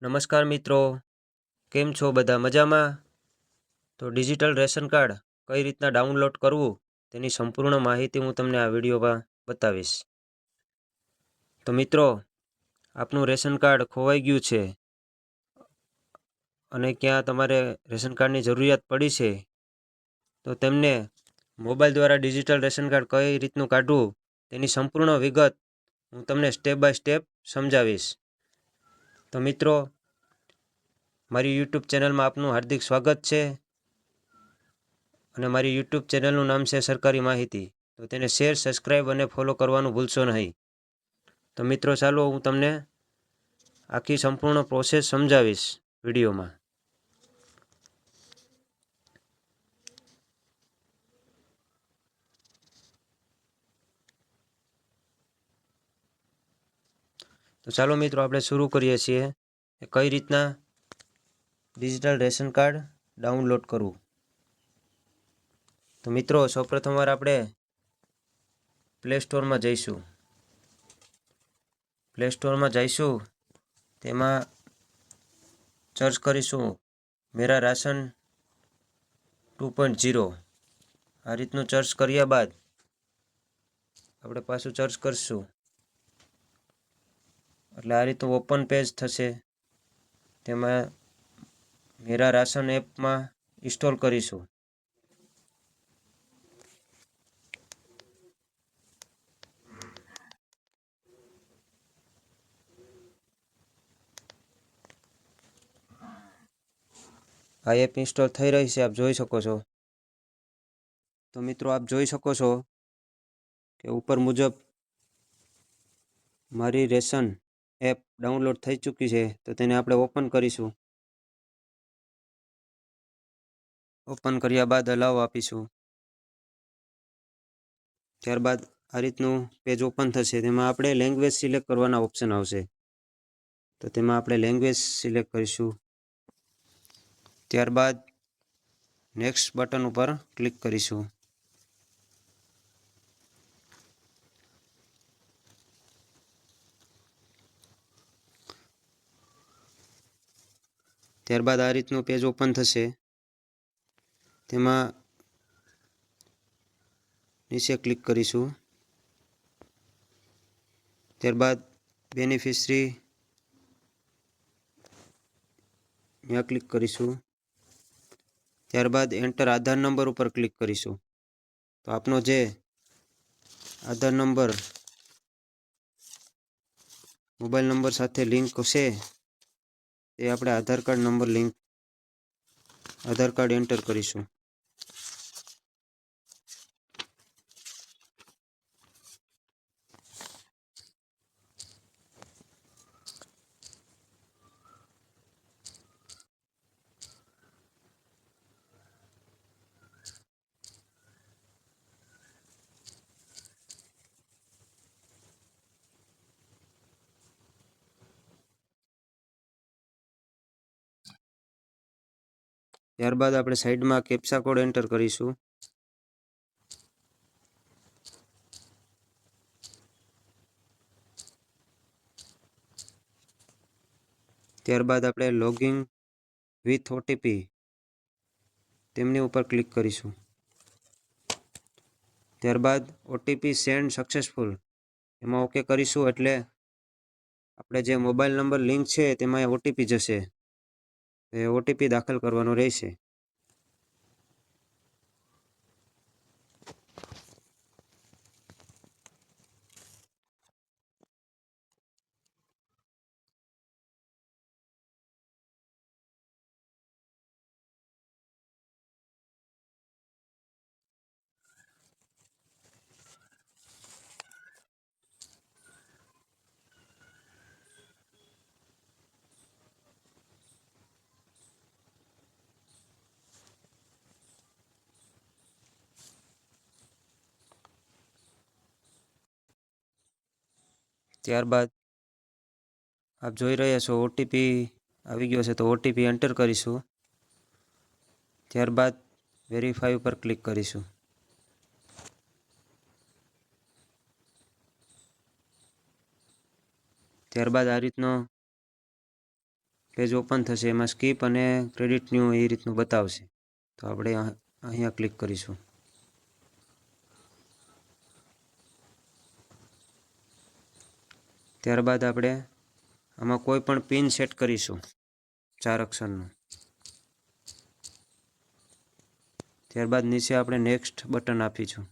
નમસ્કાર મિત્રો, કેમ છો બધા મજામાં? તો ડિજિટલ રેશન કાર્ડ કઈ રીતના ડાઉનલોડ કરવું તેની સંપૂર્ણ માહિતી હું તમને આ વિડીયોમાં બતાવીશ. તો મિત્રો, આપનું રેશન કાર્ડ ખોવાઈ ગયું છે અને ક્યાં તમારે રેશન કાર્ડની જરૂરિયાત પડી છે, તો તેમને મોબાઈલ દ્વારા ડિજિટલ રેશન કાર્ડ કઈ રીતનું કાઢવું તેની સંપૂર્ણ વિગત હું તમને સ્ટેપ બાય સ્ટેપ સમજાવીશ. તો મિત્રો, મારી યુટ્યુબ ચેનલમાં આપનું હાર્દિક સ્વાગત છે અને મારી યુટ્યુબ ચેનલનું નામ છે સરકારી માહિતી. તો તેને શેર, સબસ્ક્રાઈબ અને ફોલો કરવાનું ભૂલશો નહીં. તો મિત્રો ચાલો હું તમને આખી સંપૂર્ણ પ્રોસેસ સમજાવીશ વિડીયોમાં. તો ચાલો મિત્રો આપણે શરૂ કરીએ છીએ કઈ રીતના ડિજિટલ રેશન કાર્ડ ડાઉનલોડ કરવું. તો મિત્રો સૌપ્રથમ વાર આપણે પ્લે સ્ટોરમાં જઈશું. પ્લે સ્ટોરમાં જઈશું, તેમાં સર્ચ કરીશું મેરા રાશન 2.0. આ રીતનું સર્ચ કર્યા બાદ આપણે પાછું સર્ચ કરીશું એટલે આ રીતનું ઓપન પેજ થશે. તેમાં મેરા રાશન એપમાં ઇન્સ્ટોલ કરીશું. આ એપ ઇન્સ્ટોલ થઈ રહી છે, આપ જોઈ શકો છો. તો મિત્રો આપ જોઈ શકો છો કે ઉપર મુજબ મારી રેશન એપ ડાઉનલોડ થઈ ચૂકી છે. તો તેને આપણે ઓપન કરીશું. ઓપન કર્યા બાદ અલાવ આપીશું. ત્યારબાદ આ રીતનું પેજ ઓપન થશે. તેમાં આપણે લેંગ્વેજ સિલેક્ટ કરવાના ઓપ્શન આવશે. તો તેમાં આપણે લેંગ્વેજ સિલેક્ટ કરીશું. ત્યારબાદ નેક્સ્ટ બટન ઉપર ક્લિક કરીશું. ત્યારબાદ આ રીતનું પેજ ઓપન થશે. તેમાં નીચે ક્લિક કરીશું. ત્યારબાદ બેનિફિશરી ત્યાં ક્લિક કરીશું. ત્યારબાદ એન્ટર આધાર નંબર ઉપર ક્લિક કરીશું. તો આપનો જે આધાર નંબર મોબાઈલ નંબર સાથે લિંક છે તે આપણે આધાર કાર્ડ એન્ટર કરીશું. ત્યારબાદ આપણે સાઈડમાં કેપ્ચા કોડ એન્ટર કરીશું. ત્યારબાદ આપણે લોગિન વિથ ઓટીપી તેમની ઉપર ક્લિક કરીશું. ત્યારબાદ ઓટીપી સેન્ડ સક્સેસફુલ એમાં ઓકે કરીશું એટલે આપણે જે મોબાઈલ નંબર લિંક છે તેમાં ઓટીપી જશે. એ ઓટીપી દાખલ કરવાનો રહેશે. ત્યારબાદ આપ જોઈ રહ્યા છો ઓટીપી આવી ગયો છે. તો ઓટીપી એન્ટર કરીશું. ત્યારબાદ વેરીફાઈ ઉપર ક્લિક કરીશું. ત્યારબાદ આ રીતનો પેજ ઓપન થશે. એમાં સ્કીપ અને ક્રેડિટ ન્યૂ એ રીતનું બતાવશે. તો આપણે અહીંયા ક્લિક કરીશું. ત્યારબાદ આપણે આમાં કોઈ પણ પિન સેટ કરીશું 4 અક્ષરનું. ત્યારબાદ નીચે આપણે નેક્સ્ટ બટન આપીશું.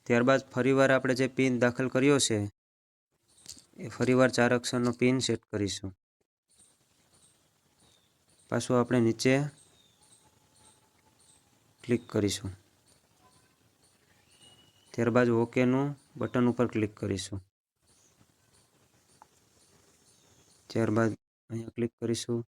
ત્યારબાદ ફરીવાર આપણે જે પિન દાખલ કર્યો છે એ ફરીવાર 4 અક્ષરનો પિન સેટ કરીશું. પાછું આપણે નીચે ક્લિક કરીશું. ત્યારબાદ ઓકેનું બટન ઉપર ક્લિક કરીશું. ત્યારબાદ અહીંયા ક્લિક કરીશું.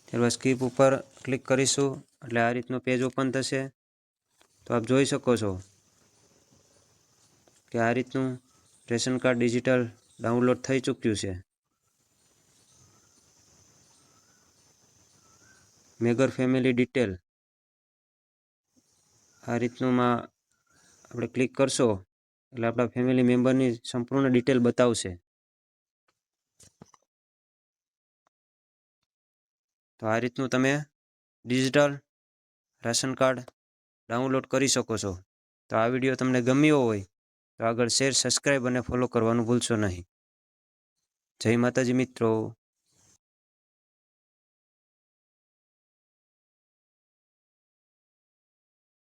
ત્યારબાદ સ્કીપ ઉપર ક્લિક કરીશું એટલે આ રીતનું પેજ ઓપન થશે. તો આપ જોઈ શકો છો કે આ રીતનું રેશન કાર્ડ ડિજિટલ ડાઉનલોડ થઈ ચૂક્યું છે. મેગર ફેમિલી ડિટેલ આ રીતનુંમાં આપણે ક્લિક કરશો એટલે આપણા ફેમિલી મેમ્બરની સંપૂર્ણ ડિટેલ બતાવશે. તો આ રીતનું તમે ડિજિટલ રાશન કાર્ડ ડાઉનલોડ કરી શકો છો. તો આ વિડીયો તમને ગમ્યો હોય તો આગળ શેર, સબસ્ક્રાઈબ અને ફોલો કરવાનું ભૂલશો નહીં. જય માતાજી મિત્રો.